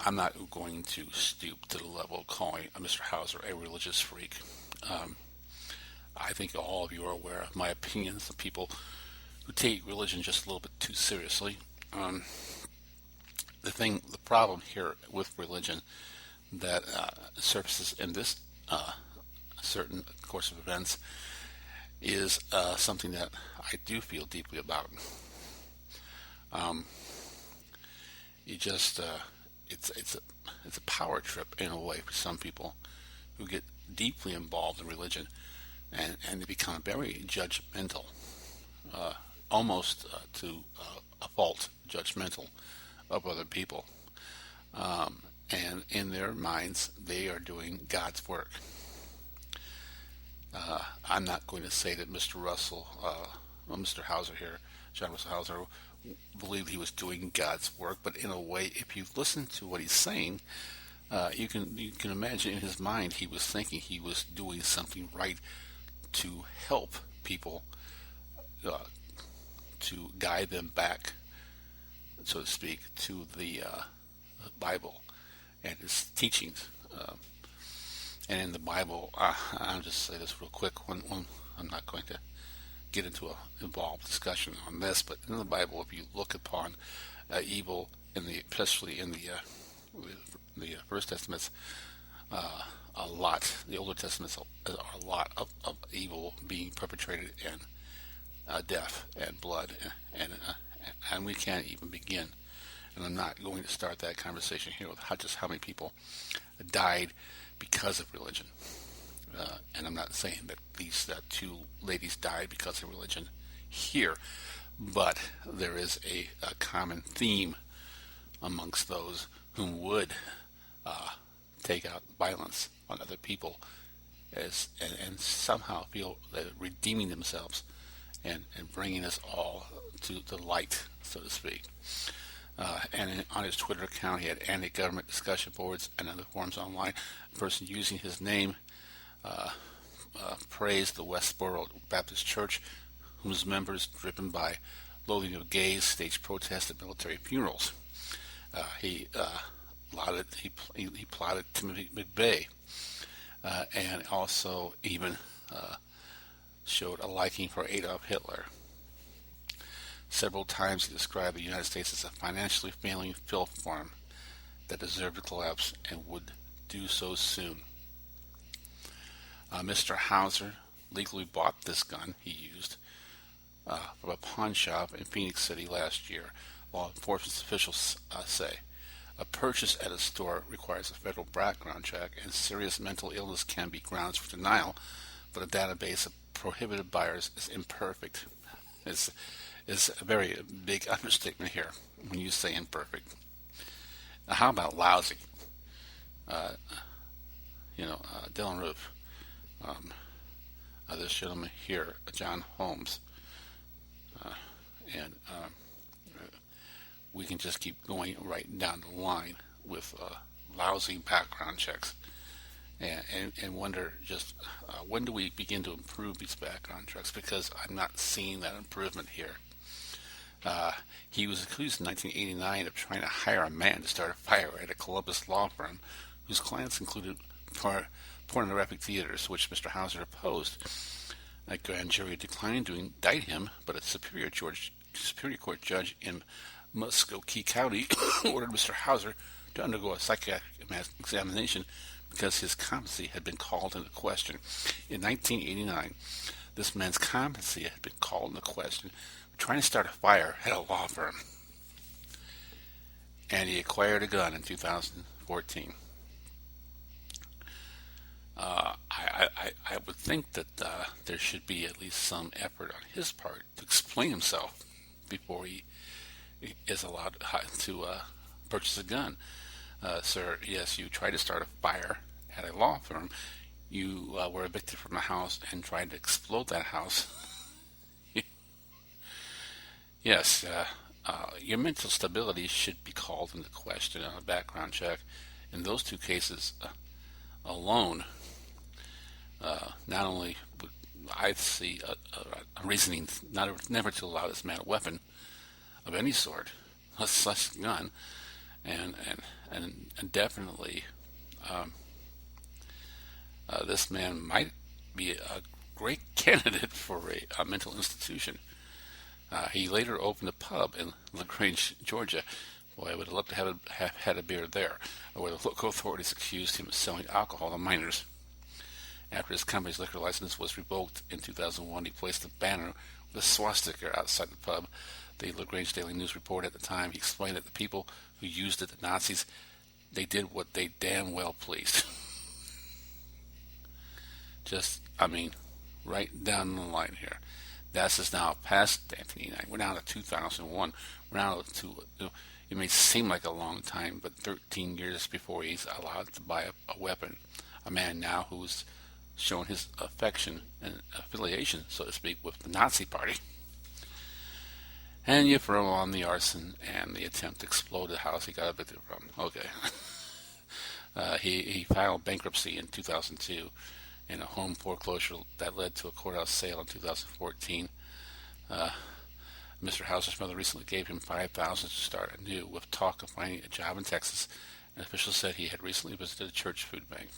I'm not going to stoop to the level of calling Mr. Hauser a religious freak. Um, I think all of you are aware of my opinions of people who take religion just a little bit too seriously. Um, the problem here with religion that surfaces in this certain course of events is something that I do feel deeply about. Um, you just it's a power trip in a way for some people who get deeply involved in religion and they become very judgmental, uh, almost to a fault, judgmental of other people. And in their minds, they are doing God's work. I'm not going to say that Mr. Hauser here, John Russell Hauser, believed he was doing God's work, but in a way, if you listen to what he's saying, you can imagine in his mind he was thinking he was doing something right to help people, uh, to guide them back, so to speak, to the Bible and his teachings. And in the Bible, I'll just say this real quick. When I'm not going to get into an involved discussion on this, but in the Bible, if you look upon evil, especially in the First Testament's, a lot. The Older Testaments are a lot of evil being perpetrated and death and blood, and we can't even begin. And I'm not going to start that conversation here with just how many people died because of religion. And I'm not saying that these two ladies died because of religion here, but there is a common theme amongst those who would take out violence on other people and somehow feel that redeeming themselves and bringing us all to the light, so to speak. On his Twitter account, he had anti-government discussion boards and other forums online. A person using his name praised the Westboro Baptist Church, whose members, driven by loathing of gays, staged protests at military funerals. He plotted Timothy McVeigh, and also even showed a liking for Adolf Hitler. Several times he described the United States as a financially failing filth farm that deserved to collapse and would do so soon. Mr. Hauser legally bought this gun he used from a pawn shop in Phoenix City last year, law enforcement officials say. A purchase at a store requires a federal background check, and serious mental illness can be grounds for denial, but a database of prohibited buyers is imperfect. Is a very big understatement here when you say imperfect. Now, how about lousy? Dylan Roof. This gentleman here, John Holmes, and we can just keep going right down the line with lousy background checks, and wonder just when do we begin to improve these background checks? Because I'm not seeing that improvement here. He was accused in 1989 of trying to hire a man to start a fire at a Columbus law firm whose clients included pornographic theaters, which Mr. Hauser opposed. A grand jury declined to indict him, but a Superior Court judge in Muskogee County ordered Mr. Hauser to undergo a psychiatric examination because his competency had been called into question. In 1989, this man's competency had been called into question trying to start a fire at a law firm. And he acquired a gun in 2014. I would think that there should be at least some effort on his part to explain himself before he is allowed to purchase a gun. Sir, yes, you tried to start a fire at a law firm. You were evicted from a house and tried to explode that house. Yes, your mental stability should be called into question on a background check. In those two cases alone, not only would I see a reasoning never to allow this man a weapon of any sort, less a gun, and and definitely um, this man might be a great candidate for a mental institution. He later opened a pub in LaGrange, Georgia. Boy, I would have loved to have had a beer there, where the local authorities accused him of selling alcohol to minors. After his company's liquor license was revoked in 2001, he placed a banner with a swastika outside the pub. The LaGrange Daily News reported at the time, he explained that the people who used it, the Nazis, they did what they damn well pleased. Just, I mean, right down the line here. This is now past 1989. We're now to 2001. We're now to, it may seem like a long time, but 13 years before he's allowed to buy a weapon. A man now who's shown his affection and affiliation, so to speak, with the Nazi Party. And you throw on the arson and the attempt to explode the house he got evicted from. Okay. He filed bankruptcy in 2002 in a home foreclosure that led to a courthouse sale in 2014. Mr. Hauser's mother recently gave him $5,000 to start anew, with talk of finding a job in Texas. An official said he had recently visited a church food bank.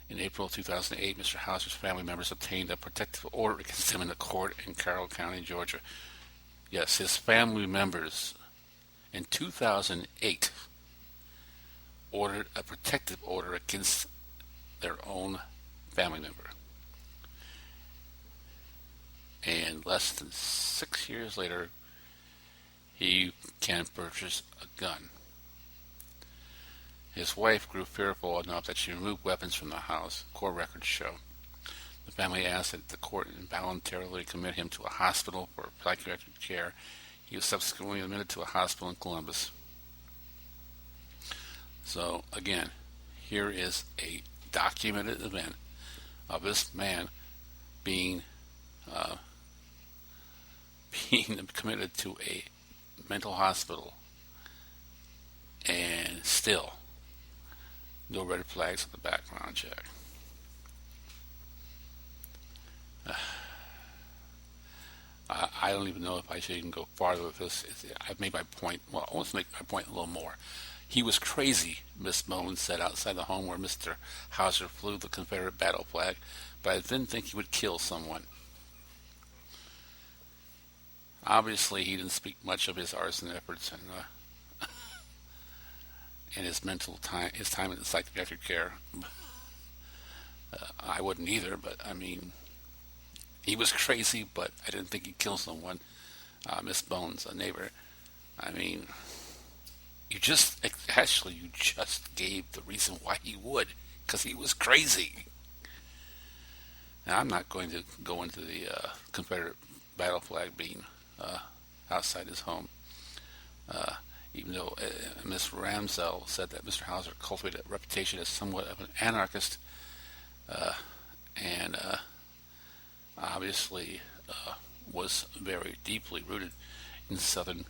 In April 2008, Mr. Hauser's family members obtained a protective order against him in a court in Carroll County, Georgia. Yes, his family members in 2008 ordered a protective order against their own family member. And less than 6 years later, he can purchase a gun. His wife grew fearful enough that she removed weapons from the house, court records show. The family asked that the court involuntarily commit him to a hospital for psychiatric care. He was subsequently admitted to a hospital in Columbus. So, again, here is a documented event of this man being committed to a mental hospital, and still no red flags on the background check. I don't even know if I should even go farther with this. I've made my point. Well, I want to make my point a little more. He was crazy, Miss Bones said outside the home where Mr. Hauser flew the Confederate battle flag, but I didn't think he would kill someone. Obviously, he didn't speak much of his arson efforts and his time in psychiatric care. I wouldn't either, but I mean, he was crazy, but I didn't think he'd kill someone. Miss Bones, a neighbor, I mean, you just gave the reason why he would, because he was crazy. Now, I'm not going to go into the Confederate battle flag being outside his home, even though Miss Ramsell said that Mr. Hauser cultivated a reputation as somewhat of an anarchist, and obviously was very deeply rooted in Southern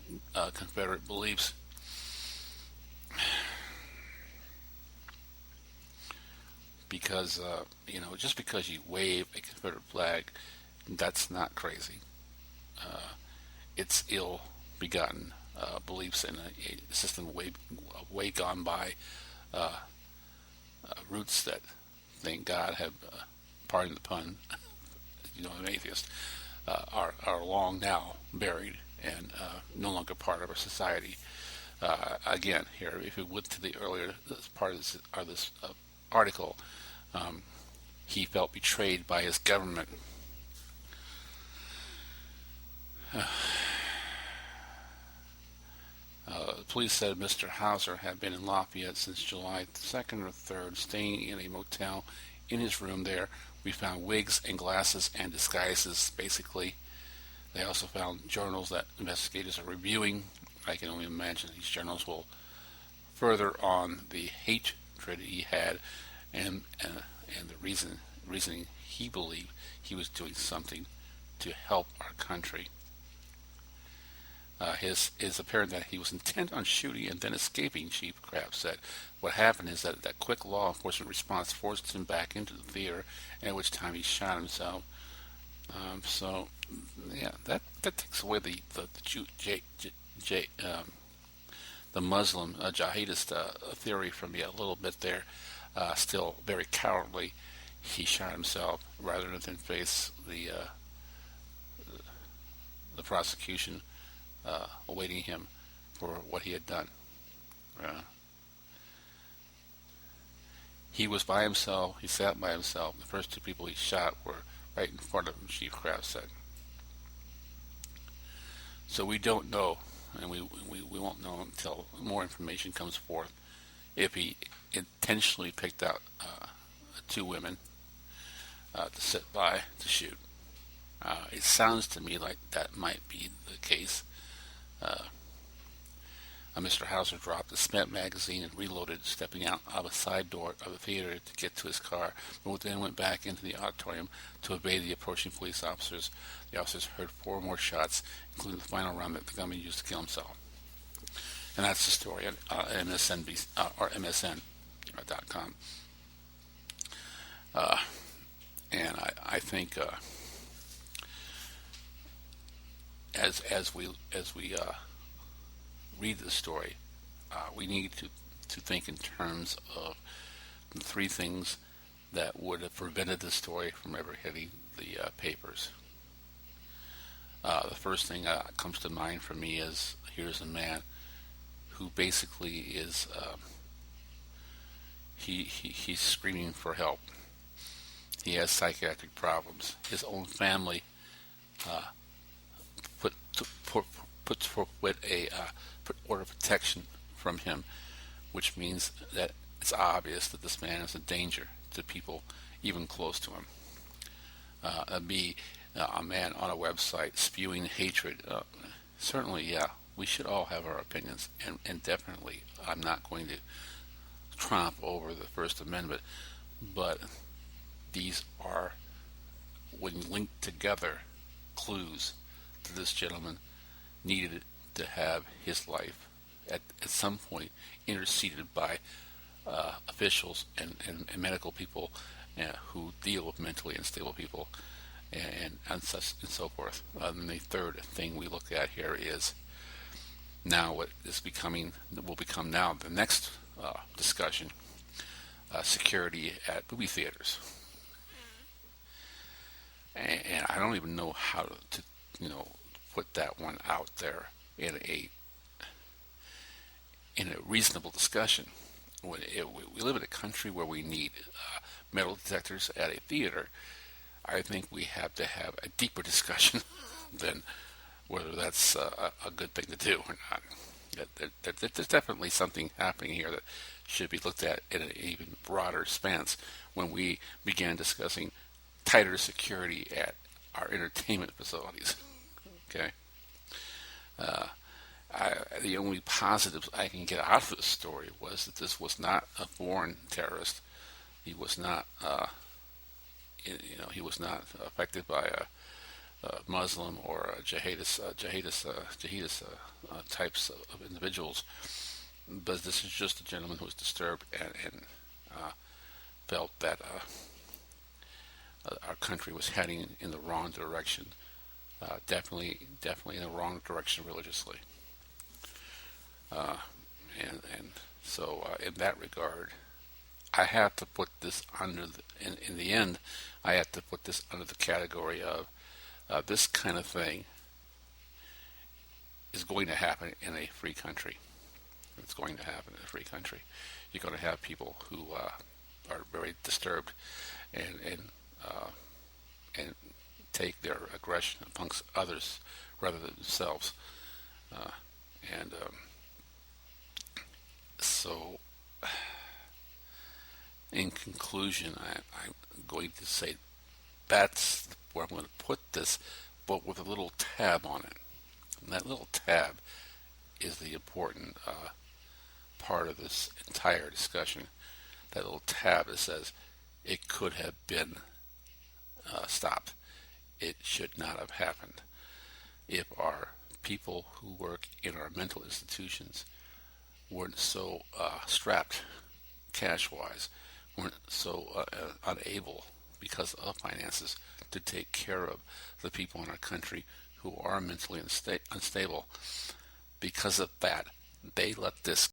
Confederate beliefs. Because, just because you wave a Confederate flag, that's not crazy. It's ill-begotten beliefs in a system way gone by, roots that, thank God, have, pardon the pun, an atheist, are long now buried and no longer part of our society. Again, here, if you went to the earlier part of this article, he felt betrayed by his government. Police said Mr. Hauser had been in Lafayette since July 2nd or 3rd, staying in a motel. In his room there, we found wigs and glasses and disguises, basically. They also found journals that investigators are reviewing. I can only imagine these journals will further on the hatred he had and the reasoning he believed he was doing something to help our country. It's apparent that he was intent on shooting and then escaping, Chief Kraft said. What happened is that quick law enforcement response forced him back into the theater, at which time he shot himself. That takes away the the Muslim jihadist theory from me a little bit there. Still very cowardly. He shot himself rather than face the prosecution awaiting him for what he had done. Uh, he was by himself. He sat by himself. The first two people he shot were right in front of him, Chief Kraft said. So we don't know, and we won't know until more information comes forth, if he intentionally picked out two women to sit by to shoot. It sounds to me like that might be the case. Mr. Hauser dropped a spent magazine and reloaded, stepping out of a side door of the theater to get to his car, but then went back into the auditorium to obey the approaching police officers. The officers heard four more shots, including the final round that the gunman used to kill himself. And that's the story at MSNBC, or MSN.com. And I think as we read the story, we need to think in terms of the three things that would have prevented the story from ever hitting the papers. The first thing that comes to mind for me is, here's a man who basically is he's screaming for help. He has psychiatric problems. His own family puts forth a order of protection from him, which means that it's obvious that this man is a danger to people even close to him. B, a man on a website spewing hatred. Certainly, yeah, we should all have our opinions, and definitely I'm not going to trump over the First Amendment, but these are, when linked together, clues that this gentleman needed to have his life at some point interceded by officials and medical people who deal with mentally unstable people and so forth. And the third thing we look at here is now what will become now the next discussion: security at movie theaters. And I don't even know how to put that one out there in a reasonable discussion. We live in a country where we need metal detectors at a theater. I think we have to have a deeper discussion than whether that's a good thing to do or not. There's definitely something happening here that should be looked at in an even broader stance when we began discussing tighter security at our entertainment facilities. Okay. The only positives I can get out of this story was that this was not a foreign terrorist. He was not, he was not affected by a Muslim or a jihadist types of individuals. But this is just a gentleman who was disturbed and felt that our country was heading in the wrong direction. Definitely in the wrong direction religiously. So in that regard, I have to put this under in the end, I have to put this under the category of this kind of thing is going to happen in a free country. It's going to happen in a free country. You're going to have people who are very disturbed and take their aggression amongst others rather than themselves. So, in conclusion, I'm going to say that's where I'm going to put this, but with a little tab on it. And that little tab is the important part of this entire discussion. That little tab that says it could have been stopped. It should not have happened. If our people who work in our mental institutions weren't so strapped cash-wise, weren't so unable because of finances to take care of the people in our country who are mentally unstable. Because of that, They let this